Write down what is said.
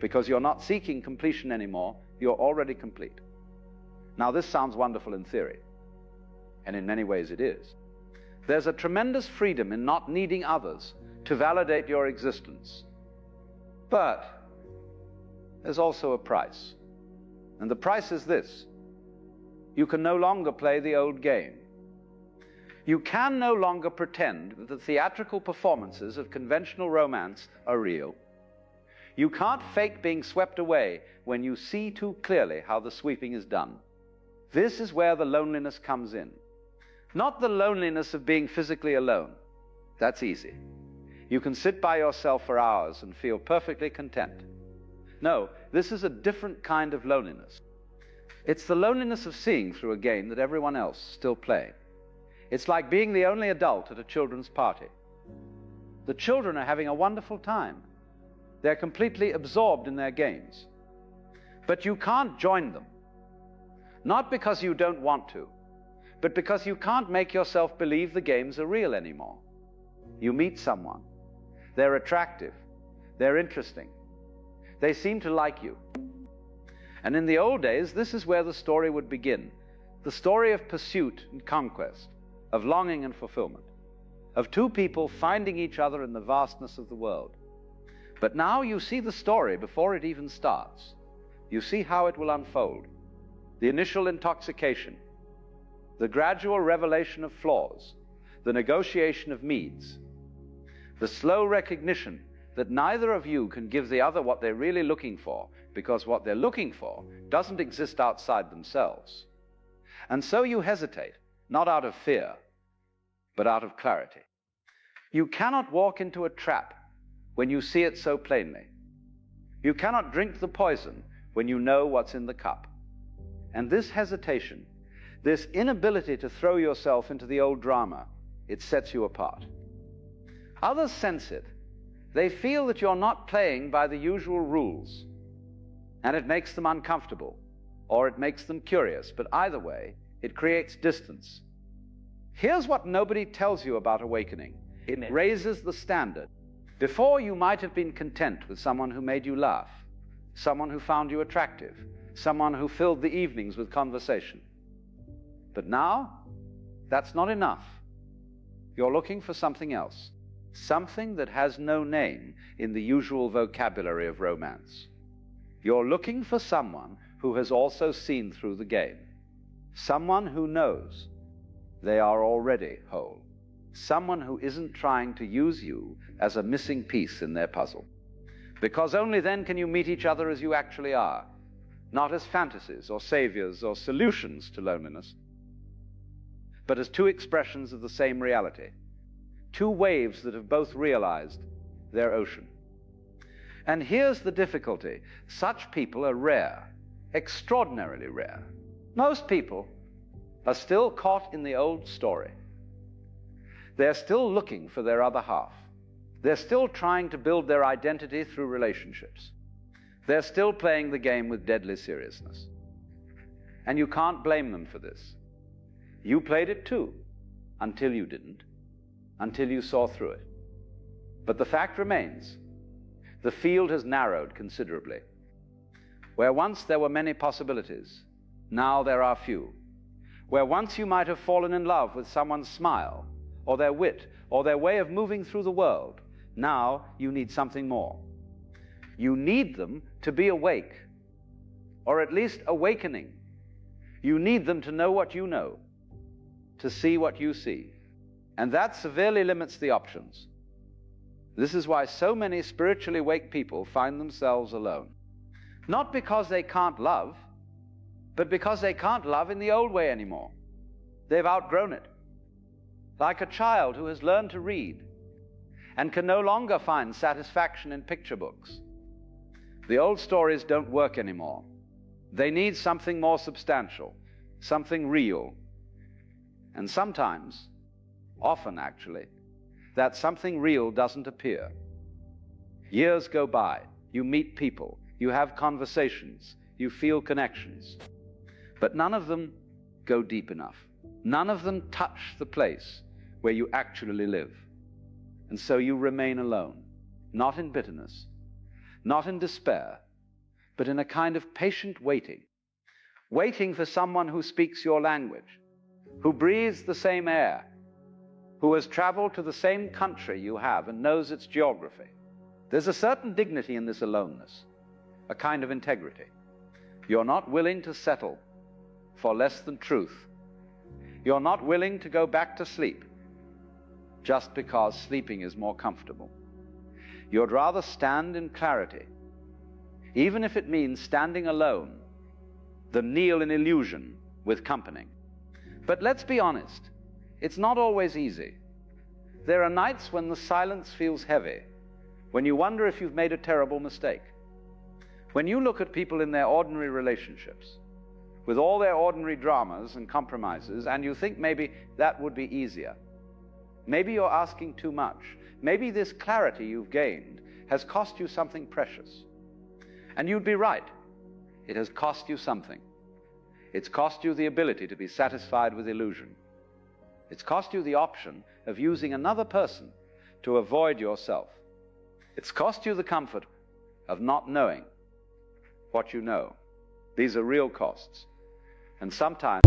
because you're not seeking completion anymore, you're already complete. Now, this sounds wonderful in theory, and in many ways it is. There's a tremendous freedom in not needing others to validate your existence. But there's also a price. And the price is this: you can no longer play the old game. You can no longer pretend that the theatrical performances of conventional romance are real. You can't fake being swept away when you see too clearly how the sweeping is done. This is where the loneliness comes in. Not the loneliness of being physically alone. That's easy. You can sit by yourself for hours and feel perfectly content. No, this is a different kind of loneliness. It's the loneliness of seeing through a game that everyone else is still playing. It's like being the only adult at a children's party. The children are having a wonderful time. They're completely absorbed in their games. But you can't join them. Not because you don't want to, but because you can't make yourself believe the games are real anymore. You meet someone. They're attractive. They're interesting. They seem to like you. And in the old days, this is where the story would begin. The story of pursuit and conquest, of longing and fulfillment, of two people finding each other in the vastness of the world. But now you see the story before it even starts. You see how it will unfold. The initial intoxication, the gradual revelation of flaws, the negotiation of needs, the slow recognition that neither of you can give the other what they're really looking for, because what they're looking for doesn't exist outside themselves. And so you hesitate, not out of fear, but out of clarity. You cannot walk into a trap when you see it so plainly. You cannot drink the poison when you know what's in the cup. And this hesitation, this inability to throw yourself into the old drama, it sets you apart. Others sense it. They feel that you're not playing by the usual rules, and it makes them uncomfortable, or it makes them curious, but either way, it creates distance. Here's what nobody tells you about awakening. It raises the standard. Before, you might have been content with someone who made you laugh, someone who found you attractive, someone who filled the evenings with conversation. But now, that's not enough. You're looking for something else, something that has no name in the usual vocabulary of romance. You're looking for someone who has also seen through the game, someone who knows they are already whole, someone who isn't trying to use you as a missing piece in their puzzle. Because only then can you meet each other as you actually are, not as fantasies or saviors or solutions to loneliness, but as two expressions of the same reality, two waves that have both realized their ocean. And here's the difficulty. Such people are rare, extraordinarily rare. Most people are still caught in the old story. They're still looking for their other half. They're still trying to build their identity through relationships. They're still playing the game with deadly seriousness. And you can't blame them for this. You played it too, until you didn't, until you saw through it. But the fact remains, the field has narrowed considerably. Where once there were many possibilities, now there are few. Where once you might have fallen in love with someone's smile, or their wit, or their way of moving through the world, now you need something more. You need them to be awake, or at least awakening. You need them to know what you know, to see what you see. And that severely limits the options. This is why so many spiritually awake people find themselves alone. Not because they can't love, but because they can't love in the old way anymore. They've outgrown it. Like a child who has learned to read and can no longer find satisfaction in picture books. The old stories don't work anymore. They need something more substantial, something real. And sometimes, often actually, that something real doesn't appear. Years go by, you meet people, you have conversations, you feel connections, but none of them go deep enough. None of them touch the place where you actually live. And so you remain alone, not in bitterness, not in despair, but in a kind of patient waiting, waiting for someone who speaks your language, who breathes the same air, who has traveled to the same country you have and knows its geography. There's a certain dignity in this aloneness, a kind of integrity. You're not willing to settle for less than truth. You're not willing to go back to sleep just because sleeping is more comfortable. You'd rather stand in clarity, even if it means standing alone, than kneel in illusion with company. But let's be honest, it's not always easy. There are nights when the silence feels heavy, when you wonder if you've made a terrible mistake. When you look at people in their ordinary relationships, with all their ordinary dramas and compromises, and you think maybe that would be easier. Maybe you're asking too much. Maybe this clarity you've gained has cost you something precious. And you'd be right. It has cost you something. It's cost you the ability to be satisfied with illusion. It's cost you the option of using another person to avoid yourself. It's cost you the comfort of not knowing what you know. These are real costs. And sometimes